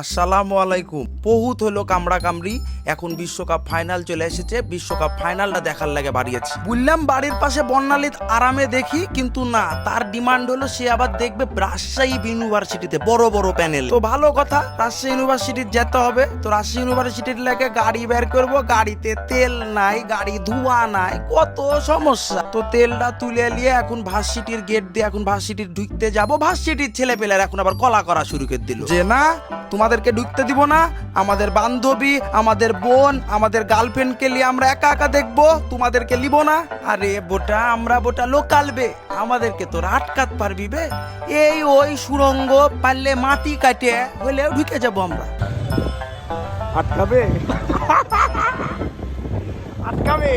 আসসালামু আলাইকুম। বহুত হলো কামড়া কামড়ি, এখন বিশ্বকাপ ফাইনাল চলে এসেছে। বিশ্বকাপ ফাইনালটা দেখার লাগে বাড়িয়েছি। বললাম বাড়ির পাশে বর্ণালীত আরামে দেখি, কিন্তু না, তার ডিমান্ড হলো সে আবার দেখবে রাজশাহী ইউনিভার্সিটিতে বড় বড় প্যানেল। তো ভালো কথা, রাজশাহী ইউনিভার্সিটির যেতে হবে। তো রাজশাহী ইউনিভার্সিটির লাগে গাড়ি বের করব, গাড়িতে তেল নাই, গাড়ি ধোয়া নাই, কত সমস্যা। তো তেলটা তুলে নিয়ে এখন ভার্সিটির গেট দিয়ে এখন ভার্সিটির ঢুকতে যাব। ভার্সিটির ছেলে পেলের এখন আবার কলা করা শুরু করে দিল যে না, তোমাদেরকে ঢুকতে দিব না, আমাদের বান্ধবী, আমাদের বোন, আমাদের গার্লফ্রেন্ডকে নিয়ে আমরা একা একা দেখবো, তোমাদেরকে নিব না। আরে বোটা, আমরা বোটা লোকাল বে, আমাদেরকে তো আটকাত পারবি বে? এই ওই সুরঙ্গ পারলে মাটি কাটে হলে ঢুকে যাব আমরা। আটকাবে আটকাবে।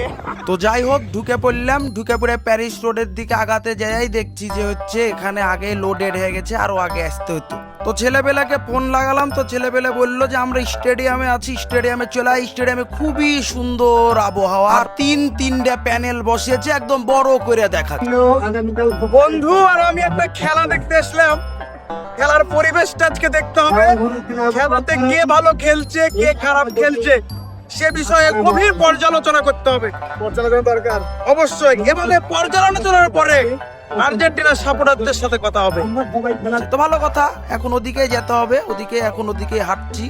তো যাই হোক, ঢুকে পড়লাম। ঢুকে পড়ে প্যারিস রোডের দিকে আগাতে যাই দেখছি যে হচ্ছে এখানে আগে লোডেড হয়ে গেছে, আরো আগে আসতে হতো। তো ছেলেবেলাকে ফোন লাগালাম, তো ছেলেবেলা বললো যে আমরা স্টেডিয়ামে আছি, স্টেডিয়ামে চলে। স্টেডিয়ামে খুবই সুন্দর আবহাওয়া, আর তিনটা প্যানেল বসেছে একদম বড় করে দেখা। বন্ধু আর আমি একটা খেলা দেখতে আসলাম, খেলার পরিবেশটা আজকে দেখতে হবে। খেলাতে কে ভালো খেলছে, কে খারাপ খেলছে, সে বিষয়ে গভীর পর্যালোচনা করতে হবে। পর্যালোচনা দরকার অবশ্যই। এবারে পর্যালোচনার পরে আর্জেন্টিনার সাপোর্টারদের সাথে কথা হবে। তো ভালো কথা, এখন ওদিকে যেতে হবে। ওদিকে হাঁটছি।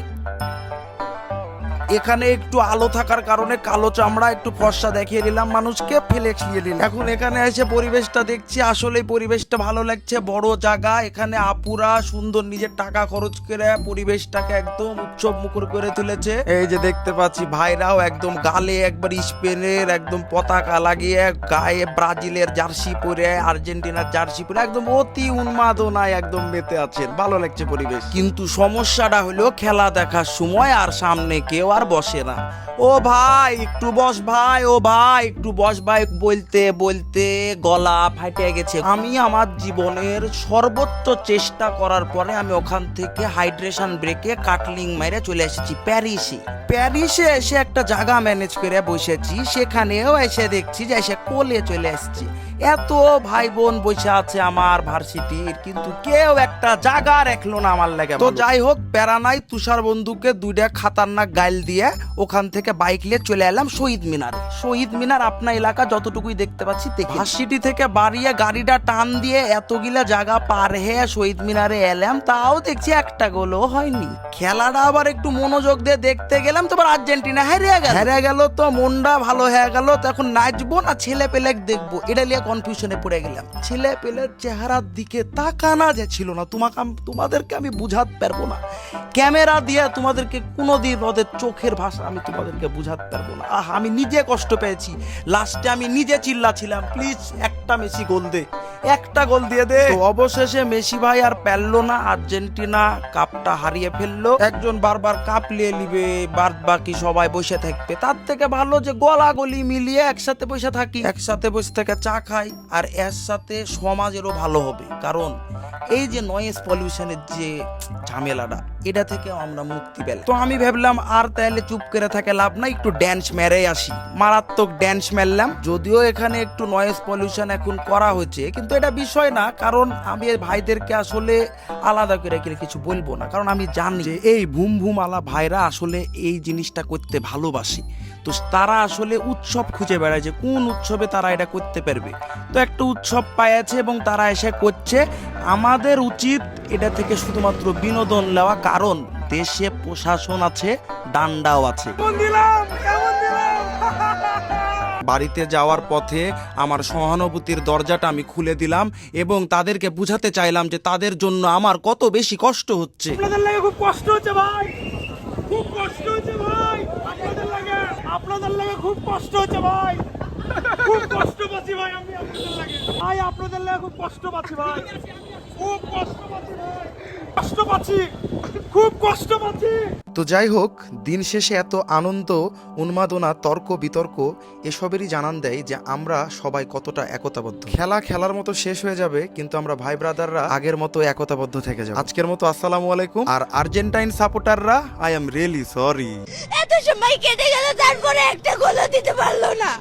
এখানে একটু আলো থাকার কারণে কালো চামড়া একটু ফর্সা দেখিয়ে দিলাম মানুষকে, ফ্লেক্স দিয়ে দিলাম। এখন এখানে এসে পরিবেশটা দেখছি, আসলে পরিবেশটা ভালো লাগছে। বড় জায়গা, এখানে আপুরা সুন্দর নিজের টাকা খরচ করে পরিবেশটাকে একদম উৎসব মুখর করে তুলেছে। এই যে দেখতে পাচ্ছি ভাইরাও একদম গালে একবার স্পেনের একদম পতাকা লাগিয়ে, গায়ে ব্রাজিলের জার্সি পরে, আর্জেন্টিনার জার্সি পরে একদম অতি উন্মাদনায় একদম মেতে আছেন। ভালো লাগছে পরিবেশ। কিন্তু সমস্যাটা হলো খেলা দেখার সময় আর সামনে কেউ আর বসে না। ও ভাই একটু বস ভাই, ও ভাই একটু বস ভাই বলতে বলতে গলা ফাটে গেছে। আমি আমার জীবনের সর্বোচ্চ চেষ্টা করার পরে আমি ওখান থেকে হাইড্রেশন ব্রেকে কাটলিং মেরে চলে এসেছি প্যারিসে এসে একটা জায়গা ম্যানেজ করে বসেছি। সেখানেও এসে দেখছি যে এসে কোলে চলে এসেছি। এত ভাই বোন বসে আছে আমার ভার্সিটির, কিন্তু কেউ একটা জায়গা রাখলো না আমার লাগে। তো যাই হোক, প্যারা নাই। তুষার বন্ধুকে দুইটা খাতারনাক গাইল দিয়ে ওখান থেকে বাইক নিয়ে চলে এলাম শহীদ মিনার আপনার এলাকা যতটুকুই দেখতে পাচ্ছি দেখি। ভার্সিটি থেকে বাড়িয়ে গাড়িটা টান দিয়ে এতগুলা জায়গা পার হয়ে শহীদ মিনারে এলাম, তাও দেখছি একটা গোলও হয়নি। খেলাটা আবার একটু মনোযোগ দিয়ে দেখতে গেলাম, তো আবার আর্জেন্টিনা হেরে গেল। তো মনটা ভালো হয়ে গেল। তো এখন নাচবো না ছেলে পেলে দেখবো, এটা নিয়ে কনফিউশনে পড়ে গেলাম। ছেলে পেলের চেহারার দিকে তাকানা যে ছিল না, তোমাদেরকে আমি বুঝাতে পারবো না। ক্যামেরা দিয়ে তোমাদেরকে কোনোদিন ওদের চোখের ভাষা আমি তোমাদেরকে বুঝাতে পারবো না। আমি নিজে কষ্ট পেয়েছি। লাস্টে আমি নিজে চিল্লাছিলাম, প্লিজ একটা মেসি গোল দে, একটা গোল দিয়ে দে। তো অবশেষে মেসি ভাই আর পারলো না, আর্জেন্টিনা কাপটা হারিয়ে ফেললো। একজন বারবার কাপ নিয়ে নিবে, বাকি সবাই বসে থাকবে। তার থেকে ভালো যে গলাগলি মিলিয়ে একসাথে বসে থাকি, একসাথে বসে থেকে চা খাই, আর এর সাথে সমাজেরও ভালো হবে। কারণ এই যে নয়েজ পলিউশনের যে ঝামেলাটা, এটা থেকে আমরা মুক্তি পেলাম। তো আমি ভাবলাম আর তাহলে চুপ করে থাকে লাভ নাই, একটু ড্যান্স মেরে আসি। মারাত্মক ড্যান্স মারলাম। যদিও এখানে একটু নয়েজ পলিউশন এখন করা হচ্ছে, কিন্তু এটা বিষয় না। কারণ আমি ভাইদেরকে আসলে আলাদা করে কিছু বলবো না, কারণ আমি জানি যে এই ভুম ভুম আলা ভাইরা আসলে এই জিনিসটা করতে ভালোবাসে। তো তারা আসলে উৎসব খুঁজে বেড়ায় যে কোন উৎসবে তারা এটা করতে পারবে। তো একটা উৎসব পাইয়াছে এবং তারা এসে করছে। আমাদের উচিত এটা থেকে শুধুমাত্র বিনোদন নেওয়া, কারণ দেশে প্রশাসন আছে, ডান্ডাও আছে। বাড়িতে যাওয়ার পথে আমার সহানুভূতির দরজাটা আমি খুলে দিলাম এবং তাদেরকে বুঝাতে চাইলাম যে তাদের জন্য আমার কত বেশি কষ্ট হচ্ছে। আপনাদের লাগে খুব কষ্ট হচ্ছে ভাই, খুব কষ্ট হচ্ছে ভাই। আপনাদের লাগে খুব কষ্ট হচ্ছে ভাই, খুব কষ্ট পাচ্ছি ভাই। আমি আপনাদের লাগে ভাই, আপনাদের লাগে খুব কষ্ট পাচ্ছি ভাই, খুব কষ্ট পাচ্ছি ভাই, কষ্ট পাচ্ছি, খুব কষ্ট পাচ্ছি। তো যাই হোক, দিন শেষে এত আনন্দ, উন্মাদনা, তর্ক বিতর্ক এসবেরই জানান দেয় যে আমরা সবাই কতটা একতাবদ্ধ। খেলার মতো শেষ হয়ে যাবে, কিন্তু আমরা ভাই ব্রাদাররা আগের মতো একতাবদ্ধ থেকে যাবো। আজকের মতো আসসালামু আলাইকুম। আর আর্জেন্টাইন সাপোর্টাররা, আই এম রিয়েলি সরি। এত সময় কেটে গেল, তারপরে একটা গোলও দিতে পারলো না।